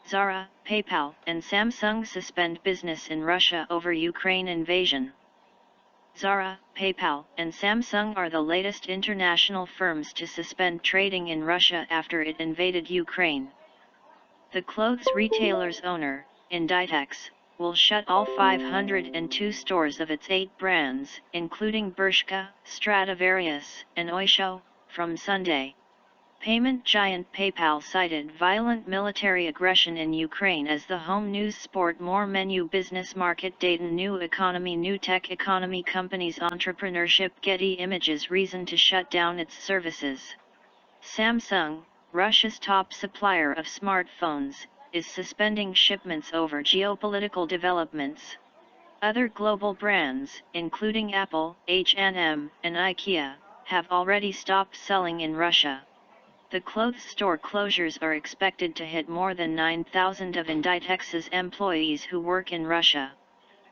Zara, PayPal, and Samsung suspend business in Russia over Ukraine invasion. Zara, PayPal, and Samsung are the latest international firms to suspend trading in Russia after it invaded Ukraine. The clothes retailer's owner, Inditex, will shut all 502 stores of its 8 brands, including Bershka, Stradivarius, and Oysho, from Sunday. Payment giant PayPal cited violent military aggression in Ukraine as the home news sport more menu business market data new economy new tech economy companies entrepreneurship Getty Images reason to shut down its services. Samsung, Russia's top supplier of smartphones, is suspending shipments over geopolitical developments. Other global brands, including Apple, H&M, and IKEA, have already stopped selling in Russia. The clothes store closures are expected to hit more than 9,000 of Inditex's employees who work in Russia.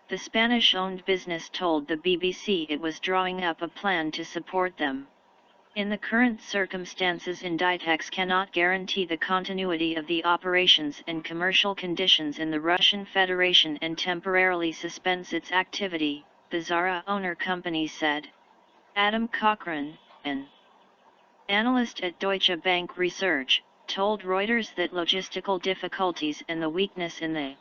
The Spanish-owned business told the BBC it was drawing up a plan to support them. In the current circumstances, Inditex cannot guarantee the continuity of the operations and commercial conditions in the Russian Federation and temporarily suspends its activity, the Zara owner company said. Adam Cochran, an analyst at Deutsche Bank Research, told Reuters that logistical difficulties and the weakness in the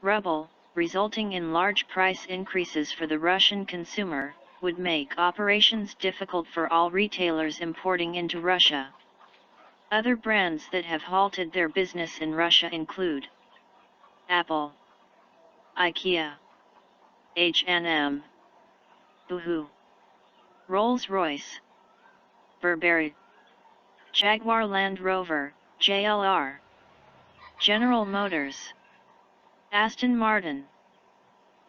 ruble, resulting in large price increases for the Russian consumer, would make operations difficult for all retailers importing into Russia. Other brands that have halted their business in Russia include Apple, IKEA, H&M, Boohoo, Rolls-Royce, Burberry, Jaguar Land Rover, JLR, General Motors, Aston Martin,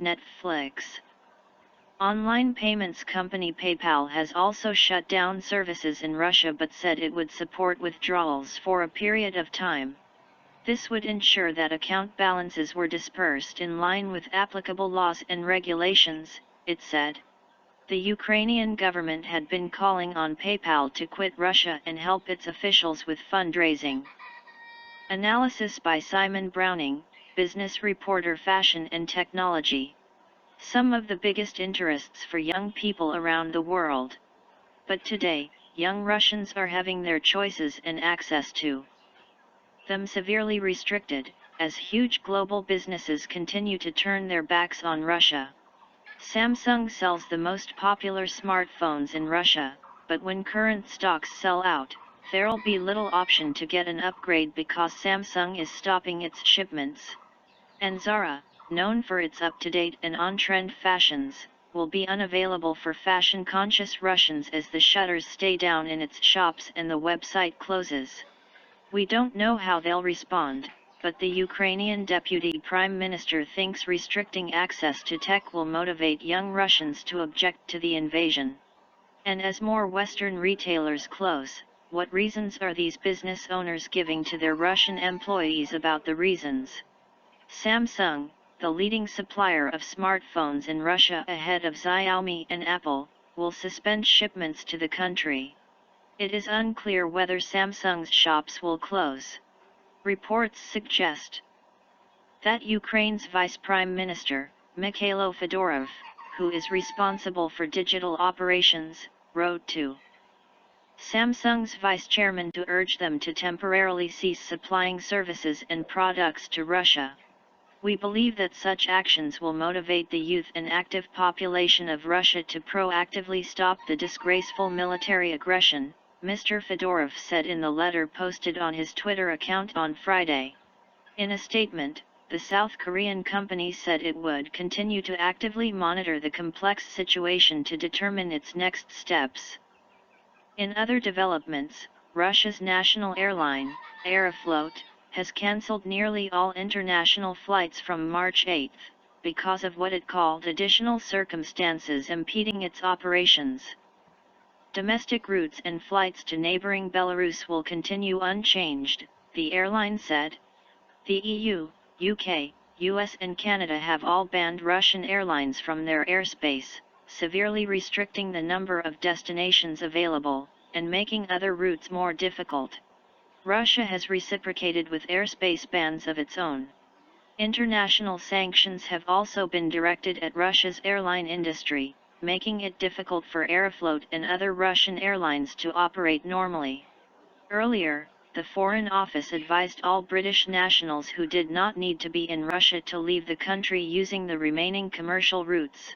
Netflix. Online payments company PayPal has also shut down services in Russia but said it would support withdrawals for a period of time. This would ensure that account balances were dispersed in line with applicable laws and regulations, it said. The Ukrainian government had been calling on PayPal to quit Russia and help its officials with fundraising. Analysis by Simon Browning, business reporter Fashion and Technology. Some of the biggest interests for young people around the world. But today, young Russians are having their choices and access to them severely restricted, as huge global businesses continue to turn their backs on Russia. Samsung sells the most popular smartphones in Russia, but when current stocks sell out, there'll be little option to get an upgrade because Samsung is stopping its shipments. And Zara, known for its up-to-date and on-trend fashions, will be unavailable for fashion-conscious Russians as the shutters stay down in its shops and the website closes. We don't know how they'll respond, but the Ukrainian deputy prime minister thinks restricting access to tech will motivate young Russians to object to the invasion. And as more Western retailers close, what reasons are these business owners giving to their Russian employees about the reasons? Samsung, the leading supplier of smartphones in Russia ahead of Xiaomi and Apple, will suspend shipments to the country. It is unclear whether Samsung's shops will close. Reports suggest that Ukraine's Vice Prime Minister, Mikhailo Fedorov, who is responsible for digital operations, wrote to Samsung's vice chairman to urge them to temporarily cease supplying services and products to Russia. We believe that such actions will motivate the youth and active population of Russia to proactively stop the disgraceful military aggression, Mr. Fedorov said in the letter posted on his Twitter account on Friday. In a statement, the South Korean company said it would continue to actively monitor the complex situation to determine its next steps. In other developments, Russia's national airline, Aeroflot, has cancelled nearly all international flights from March 8, because of what it called additional circumstances impeding its operations. Domestic routes and flights to neighboring Belarus will continue unchanged, the airline said. The EU, UK, US and Canada have all banned Russian airlines from their airspace, severely restricting the number of destinations available, and making other routes more difficult. Russia has reciprocated with airspace bans of its own. International sanctions have also been directed at Russia's airline industry, making it difficult for Aeroflot and other Russian airlines to operate normally. Earlier, the Foreign Office advised all British nationals who did not need to be in Russia to leave the country using the remaining commercial routes.